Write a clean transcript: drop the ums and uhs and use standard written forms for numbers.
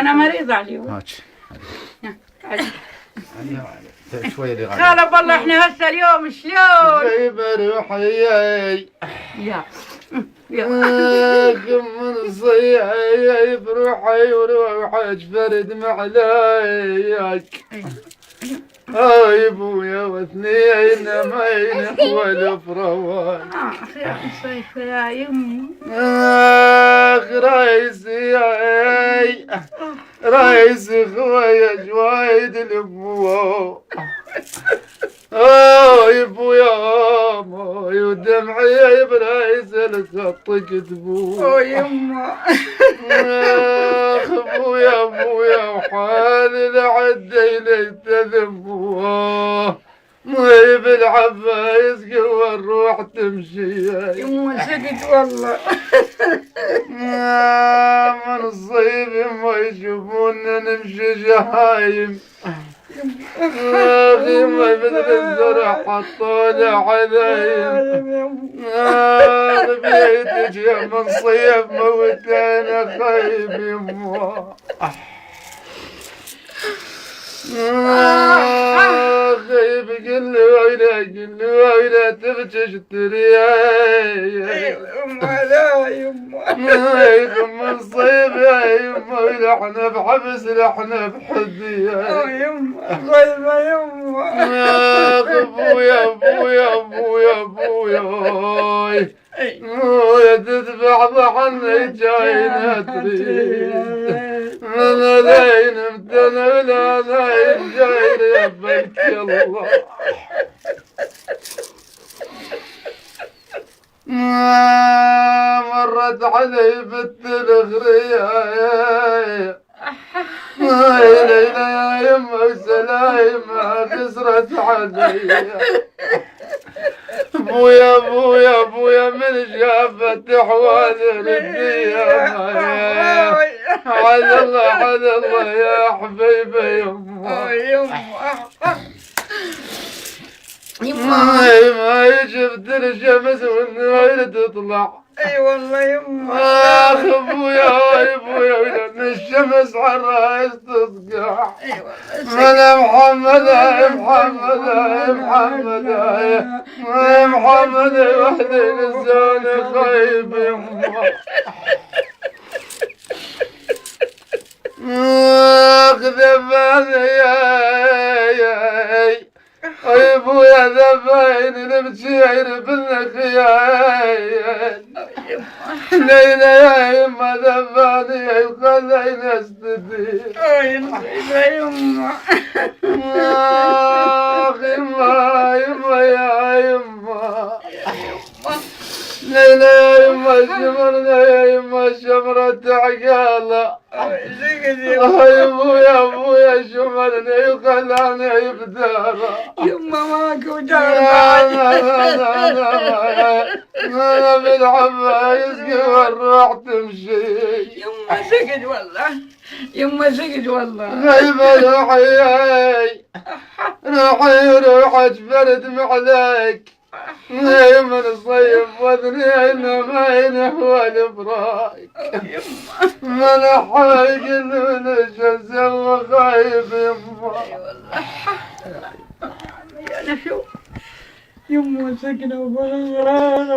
انا مريضه اليوم. هاك شويه خاله والله احنا هسه اليوم شلون؟ جايب روحي يا من الصياي بروحي وروحك فرد معلايك هاي ابويا واثنين ماين اخوال فروان يا صيف يا يمي رايس خويا جوايد الابوه يا ابويا ماي ودمعي برايس الخط كتبوه يما ابويا وحالي لعدي ليتذبوه مي بالعبايس قوى الروح تمشي يما سكت والله من الصيف ما يشوفونا نمشي جهايم اخي ما مثل الزرع حطونا عذايم بيتك يا من صيف موتانا خايب يما خايب قل ويلا تبكي اشتري لا يما من الصيف يا يما احنا بحبس احنا بحدي يما غيبة يما ابويا تدفع ضحنا جاينا تريد انا لين متنا ولا لين جاي يبك الله مرت علي بنت الغرياية يا ليلى يا يما وسلايم خسرت علي ابويا من شافت احوال الدنيا على الله يا حبيبي يما ما شفت الشمس والنهار تطلع اي والله يما ابويا لان الشمس عالراس تصقع انا محمد وحدي لساني خايب يما ذباني يا ابويا ذباين المشير بالخيال ليلى يا يما ذباني وخلينا استدير يما يما يا يما ليلى يا يما شمرنا يا يما شمرة عقالة ابويا شمرني وخلاني بدارة يما ماكو دار انا بالعبايس قوى الروح تمشي يما سكت والله غيبة روحك فرد معلك من الصيف واثنين ماين احوال براك من حايق الشمس وخايب يما يما سكنة وبغيرها